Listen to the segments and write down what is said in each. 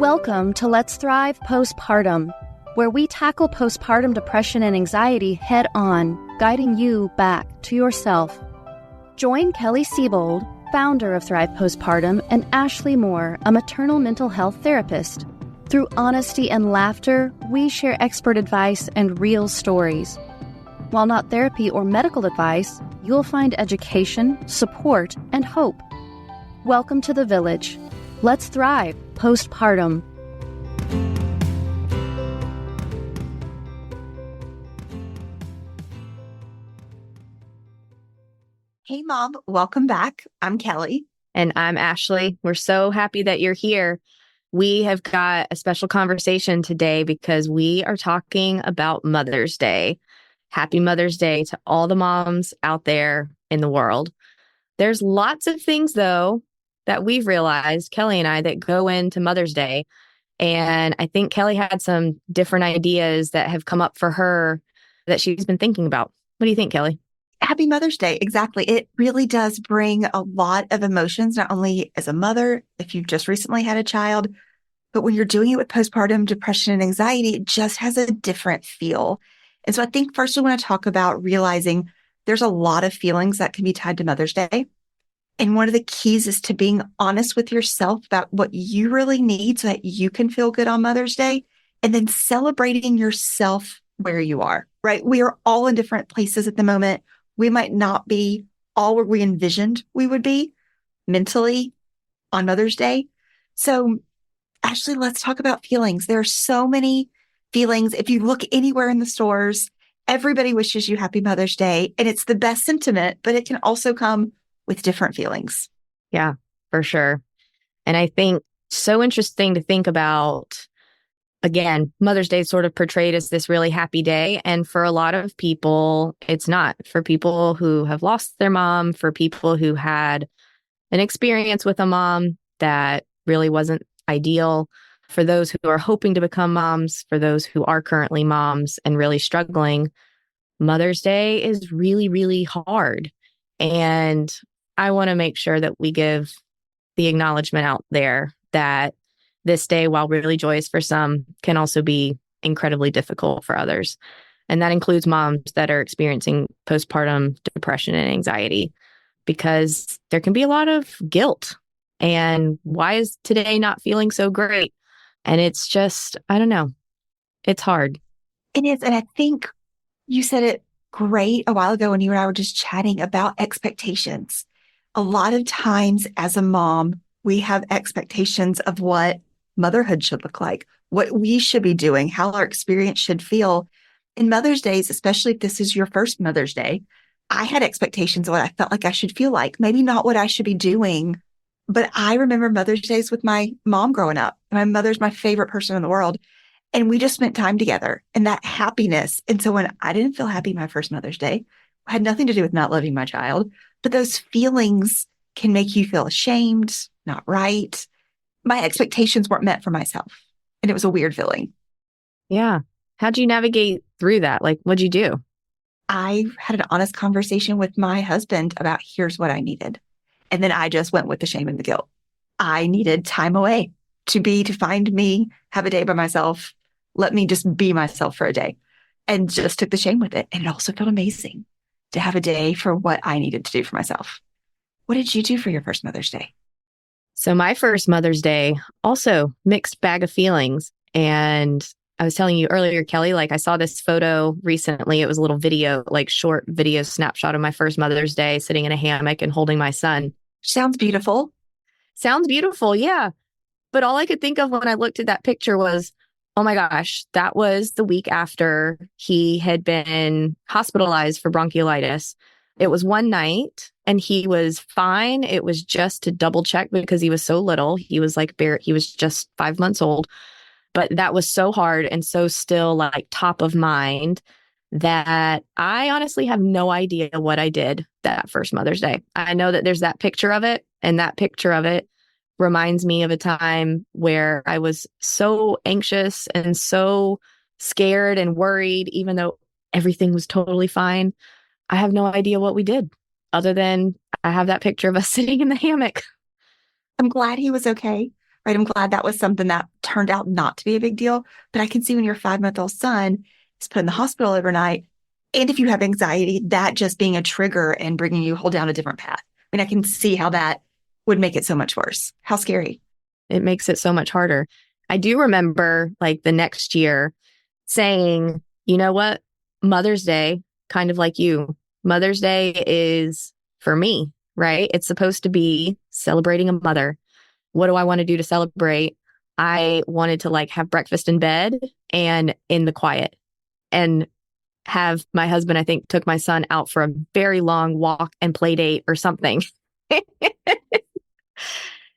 Welcome to Let's Thrive Postpartum, where we tackle postpartum depression and anxiety head on, guiding you back to yourself. Join Kelly Siebold, founder of Thrive Postpartum, and Ashley Moore, a maternal mental health therapist. Through honesty and laughter, we share expert advice and real stories. While not therapy or medical advice, you'll find education, support, and hope. Welcome to the village. Let's thrive postpartum. Hey, Mom. Welcome back. I'm Kelly. And I'm Ashley. We're so happy that you're here. We have got a special conversation today because we are talking about Mother's Day. Happy Mother's Day to all the moms out there in the world. There's lots of things, though, that we've realized, Kelly and I, that go into Mother's Day. And I think Kelly had some different ideas that have come up for her that she's been thinking about. What do you think, Kelly? Happy Mother's Day. Exactly. It really does bring a lot of emotions, not only as a mother, if you've just recently had a child, but when you're doing it with postpartum depression and anxiety, it just has a different feel. And so I think first we want to talk about realizing there's a lot of feelings that can be tied to Mother's Day. And one of the keys is to being honest with yourself about what you really need so that you can feel good on Mother's Day, and then celebrating yourself where you are, right? We are all in different places at the moment. We might not be all where we envisioned we would be mentally on Mother's Day. So Ashley, let's talk about feelings. There are so many feelings. If you look anywhere in the stores, everybody wishes you happy Mother's Day, and it's the best sentiment, but it can also come with different feelings. Yeah, for sure. And I think so interesting to think about, again, Mother's Day is sort of portrayed as this really happy day. And for a lot of people, it's not. For people who have lost their mom, for people who had an experience with a mom that really wasn't ideal, for those who are hoping to become moms, for those who are currently moms and really struggling, Mother's Day is really, really hard. And I want to make sure that we give the acknowledgement out there that this day, while really joyous for some, can also be incredibly difficult for others. And that includes moms that are experiencing postpartum depression and anxiety, because there can be a lot of guilt. And why is today not feeling so great? And it's just, I don't know. It's hard. It is. And I think you said it great a while ago when you and I were just chatting about expectations. A lot of times as a mom, we have expectations of what motherhood should look like, what we should be doing, how our experience should feel. In Mother's Days, especially if this is your first Mother's Day, I had expectations of what I felt like I should feel like. Maybe not what I should be doing, but I remember Mother's Days with my mom growing up. My mother's my favorite person in the world. And we just spent time together and that happiness. And so when I didn't feel happy my first Mother's Day, it had nothing to do with not loving my child, but those feelings can make you feel ashamed, not right. My expectations weren't met for myself. And it was a weird feeling. Yeah. How'd you navigate through that? Like, what'd you do? I had an honest conversation with my husband about here's what I needed. And then I just went with the shame and the guilt. I needed time away to find me, have a day by myself. Let me just be myself for a day, and just took the shame with it. And it also felt amazing to have a day for what I needed to do for myself. What did you do for your first Mother's Day? So my first Mother's Day, also mixed bag of feelings. And I was telling you earlier, Kelly, like I saw this photo recently. It was a little video, like short video snapshot of my first Mother's Day sitting in a hammock and holding my son. Sounds beautiful. Sounds beautiful. Yeah. But all I could think of when I looked at that picture was, oh my gosh, that was the week after he had been hospitalized for bronchiolitis. It was one night and he was fine. It was just to double check because he was so little. He was he was just 5 months old. But that was so hard and so still like top of mind that I honestly have no idea what I did that first Mother's Day. I know that there's that picture of it, and that picture of it reminds me of a time where I was so anxious and so scared and worried, even though everything was totally fine. I have no idea what we did other than I have that picture of us sitting in the hammock. I'm glad he was okay. right? I'm glad that was something that turned out not to be a big deal. But I can see when your 5-month-old son is put in the hospital overnight, and if you have anxiety, that just being a trigger and bringing you whole down a different path. I mean, I can see how that would make it so much worse. How scary. It makes it so much harder. I do remember like the next year saying, you know what? Mother's Day, kind of like you, Mother's Day is for me, right? It's supposed to be celebrating a mother. What do I want to do to celebrate? I wanted to like have breakfast in bed and in the quiet and have my husband, I think, took my son out for a very long walk and play date or something.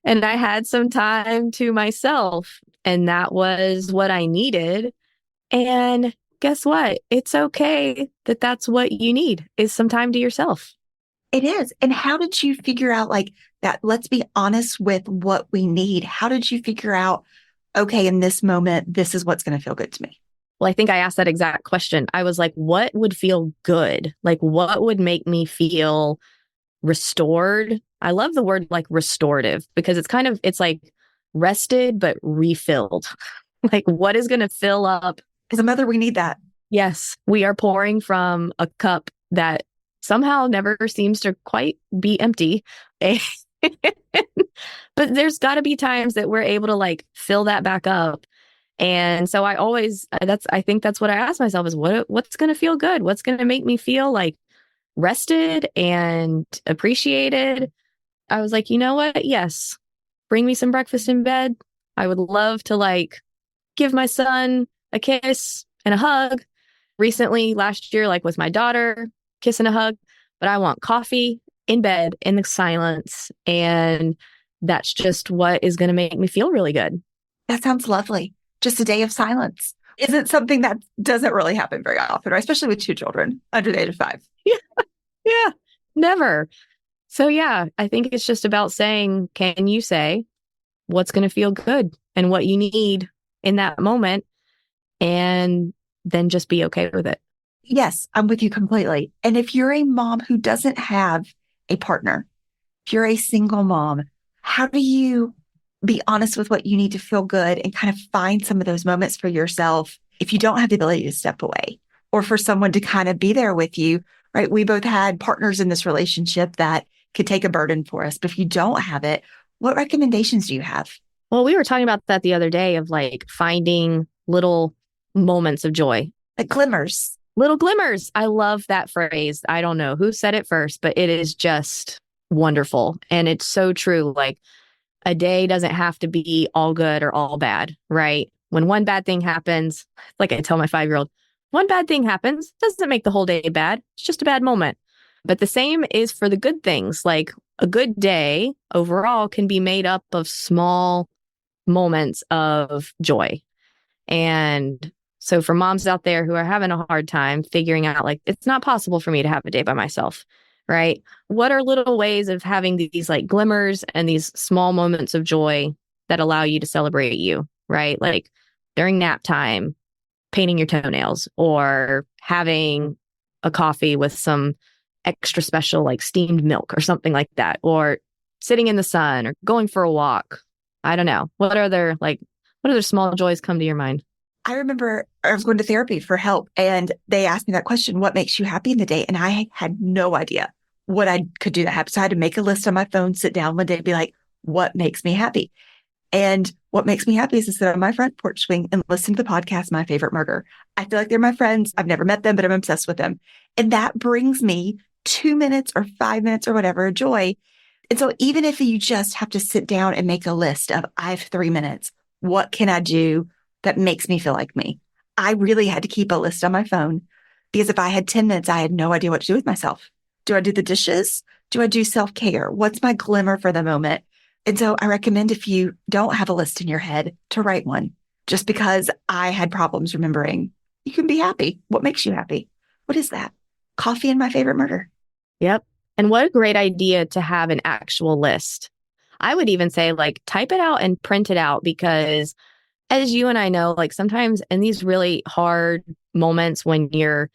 And I had some time to myself, and that was what I needed. And guess what? It's okay that that's what you need is some time to yourself. It is. And how did you figure out like that? Let's be honest with what we need. How did you figure out, okay, in this moment, this is what's going to feel good to me? Well, I think I asked that exact question. I was like, what would feel good? Like, what would make me feel restored? I love the word like restorative because it's like rested, but refilled. Like, what is going to fill up? As a mother, we need that. Yes, we are pouring from a cup that somehow never seems to quite be empty. But there's got to be times that we're able to like fill that back up. And so I think that's what I ask myself is what's going to feel good? What's going to make me feel like rested and appreciated? I was like, you know what? Yes. Bring me some breakfast in bed. I would love to like give my son a kiss and a hug. Recently, last year, like with my daughter, kiss and a hug, but I want coffee in bed in the silence. And that's just what is going to make me feel really good. That sounds lovely. Just a day of silence. Isn't something that doesn't really happen very often, right? Especially with 2 children under the age of 5. Yeah, never. So yeah, I think it's just about saying, can you say what's going to feel good and what you need in that moment? And then just be okay with it. Yes, I'm with you completely. And if you're a mom who doesn't have a partner, if you're a single mom, how do you be honest with what you need to feel good and kind of find some of those moments for yourself if you don't have the ability to step away or for someone to kind of be there with you, right? We both had partners in this relationship that could take a burden for us. But if you don't have it, what recommendations do you have? Well, we were talking about that the other day of like finding little moments of joy. Like glimmers. Little glimmers. I love that phrase. I don't know who said it first, but it is just wonderful. And it's so true. Like a day doesn't have to be all good or all bad, right? When one bad thing happens, like I tell my 5-year-old, one bad thing happens, doesn't make the whole day bad. It's just a bad moment. But the same is for the good things. Like a good day overall can be made up of small moments of joy. And so for moms out there who are having a hard time figuring out, like, it's not possible for me to have a day by myself, right? What are little ways of having these like glimmers and these small moments of joy that allow you to celebrate you, right? Like during nap time, painting your toenails or having a coffee with some extra special like steamed milk or something like that, or sitting in the sun or going for a walk. I don't know. What other small joys come to your mind? I remember I was going to therapy for help and they asked me that question, what makes you happy in the day? And I had no idea what I could do that happy. So I had to make a list on my phone, sit down one day and be like, what makes me happy? And what makes me happy is to sit on my front porch swing and listen to the podcast, My Favorite Murder. I feel like they're my friends. I've never met them, but I'm obsessed with them. And that brings me 2 minutes or 5 minutes or whatever joy. And so even if you just have to sit down and make a list of, I have 3 minutes, what can I do that makes me feel like me? I really had to keep a list on my phone because if I had 10 minutes, I had no idea what to do with myself. Do I do the dishes? Do I do self-care? What's my glimmer for the moment? And so I recommend if you don't have a list in your head to write one, just because I had problems remembering. You can be happy. What makes you happy? What is that? Coffee and My Favorite Murder. Yep. And what a great idea to have an actual list. I would even say like type it out and print it out because as you and I know, like sometimes in these really hard moments when you're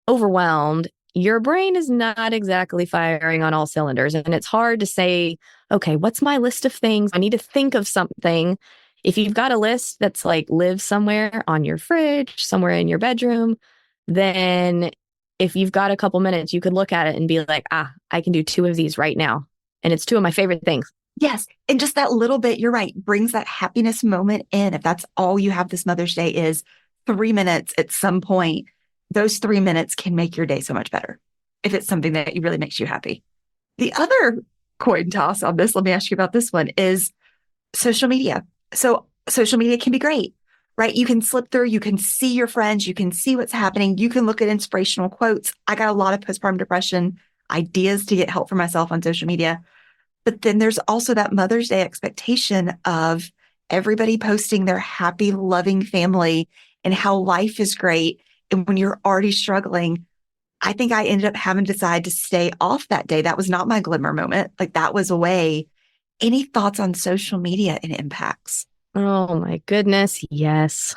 overwhelmed, your brain is not exactly firing on all cylinders. And it's hard to say, okay, what's my list of things? I need to think of something. If you've got a list that's like lives somewhere on your fridge, somewhere in your bedroom, then if you've got a couple minutes, you could look at it and be like, I can do 2 of these right now. And it's 2 of my favorite things. Yes. And just that little bit, you're right, brings that happiness moment in. If that's all you have this Mother's Day is 3 minutes at some point, those 3 minutes can make your day so much better if it's something that really makes you happy. The other coin toss on this, let me ask you about this one, is social media. So social media can be great, right? You can slip through, you can see your friends, you can see what's happening, you can look at inspirational quotes. I got a lot of postpartum depression ideas to get help for myself on social media. But then there's also that Mother's Day expectation of everybody posting their happy, loving family and how life is great. And when you're already struggling, I think I ended up having to decide to stay off that day. That was not my Glimmer moment. Like that was away. Any thoughts on social media and impacts? Oh my goodness. Yes.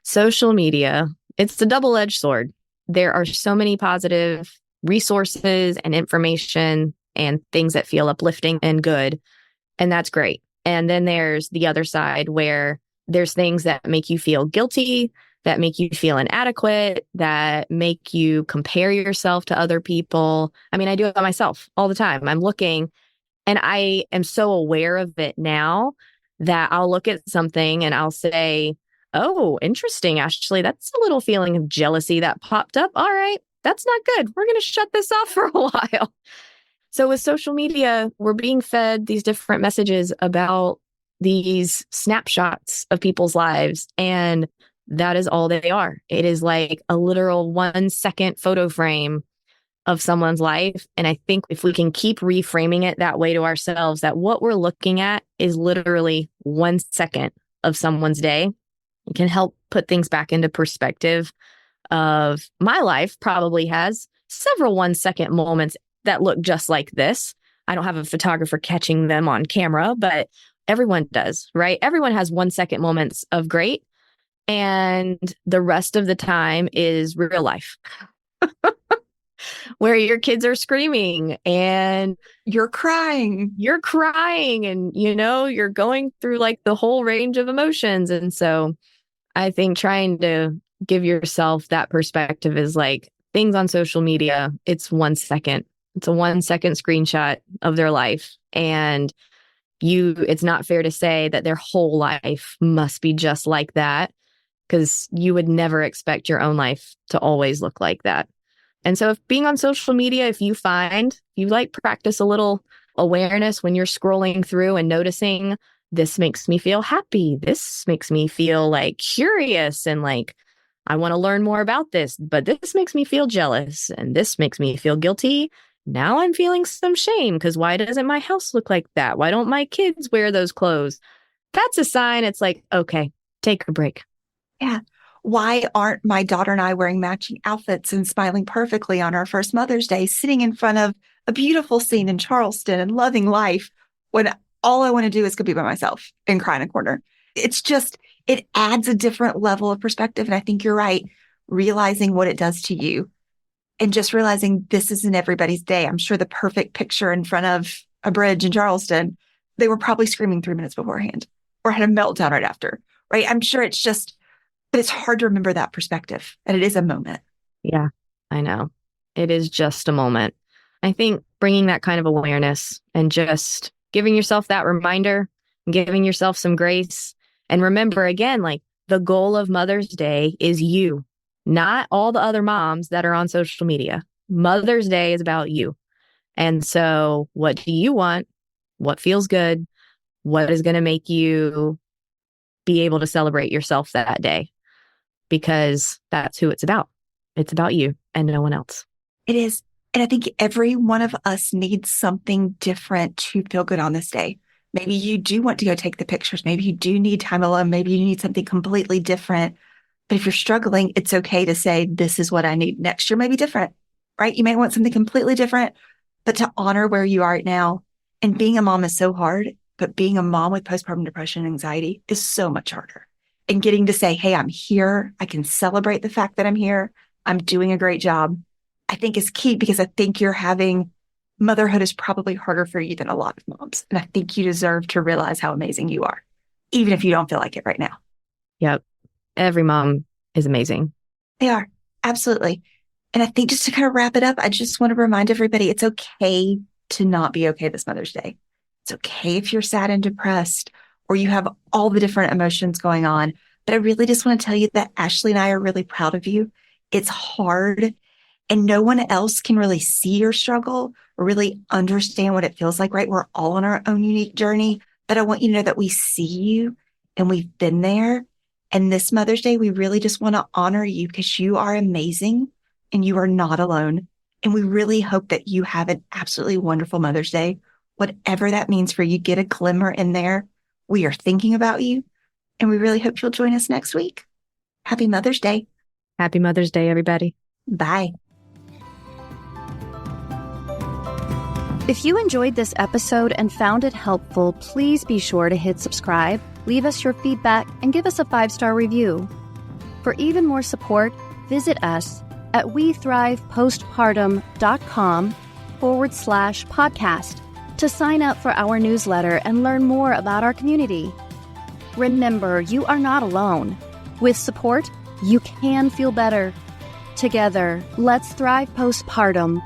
Social media, it's a double-edged sword. There are so many positive resources and information and things that feel uplifting and good. And that's great. And then there's the other side where there's things that make you feel guilty, that make you feel inadequate, that make you compare yourself to other people. I mean, I do it myself all the time. I'm looking and I am so aware of it now that I'll look at something and I'll say, oh, interesting, Ashley, that's a little feeling of jealousy that popped up. All right, that's not good. We're going to shut this off for a while. So with social media, we're being fed these different messages about these snapshots of people's lives. And that is all they are. It is like a literal 1-second photo frame of someone's life. And I think if we can keep reframing it that way to ourselves, that what we're looking at is literally 1 second of someone's day, it can help put things back into perspective of my life probably has several 1-second moments that look just like this. I don't have a photographer catching them on camera, but everyone does, right? Everyone has 1-second moments of great. And the rest of the time is real life where your kids are screaming and you're crying and, you're going through like the whole range of emotions. And so I think trying to give yourself that perspective is like things on social media. It's 1 second. It's a 1-second screenshot of their life. And it's not fair to say that their whole life must be just like that, because you would never expect your own life to always look like that. And so if being on social media, if you find you like practice a little awareness when you're scrolling through and noticing this makes me feel happy, this makes me feel like curious and like I want to learn more about this, but this makes me feel jealous and this makes me feel guilty. Now I'm feeling some shame because why doesn't my house look like that? Why don't my kids wear those clothes? That's a sign. It's like, okay, take a break. Yeah. Why aren't my daughter and I wearing matching outfits and smiling perfectly on our first Mother's Day, sitting in front of a beautiful scene in Charleston and loving life when all I want to do is go be by myself and cry in a corner? It's just, it adds a different level of perspective. And I think you're right, realizing what it does to you and just realizing this isn't everybody's day. I'm sure the perfect picture in front of a bridge in Charleston, they were probably screaming 3 minutes beforehand or had a meltdown right after, right? I'm sure it's just, but it's hard to remember that perspective. And it is a moment. Yeah, I know. It is just a moment. I think bringing that kind of awareness and just giving yourself that reminder, giving yourself some grace. And remember, again, like the goal of Mother's Day is you, not all the other moms that are on social media. Mother's Day is about you. And so what do you want? What feels good? What is going to make you be able to celebrate yourself that day? Because that's who it's about. It's about you and no one else. It is. And I think every one of us needs something different to feel good on this day. Maybe you do want to go take the pictures. Maybe you do need time alone. Maybe you need something completely different. But if you're struggling, it's okay to say, this is what I need. Next year may be different, right? You may want something completely different, but to honor where you are right now. And being a mom is so hard, but being a mom with postpartum depression and anxiety is so much harder. And getting to say, hey, I'm here. I can celebrate the fact that I'm here. I'm doing a great job, I think is key, because I think motherhood is probably harder for you than a lot of moms. And I think you deserve to realize how amazing you are, even if you don't feel like it right now. Yep. Every mom is amazing. They are. Absolutely. And I think just to kind of wrap it up, I just want to remind everybody it's okay to not be okay this Mother's Day. It's okay if you're sad and depressed or you have all the different emotions going on. But I really just want to tell you that Ashley and I are really proud of you. It's hard and no one else can really see your struggle or really understand what it feels like, right? We're all on our own unique journey, but I want you to know that we see you and we've been there. And this Mother's Day, we really just want to honor you because you are amazing and you are not alone. And we really hope that you have an absolutely wonderful Mother's Day. Whatever that means for you, get a glimmer in there. We are thinking about you and we really hope you'll join us next week. Happy Mother's Day. Happy Mother's Day, everybody. Bye. If you enjoyed this episode and found it helpful, please be sure to hit subscribe, leave us your feedback, and give us a 5-star review. For even more support, visit us at wethrivepostpartum.com/podcast to sign up for our newsletter and learn more about our community. Remember, you are not alone. With support, you can feel better. Together, let's thrive postpartum.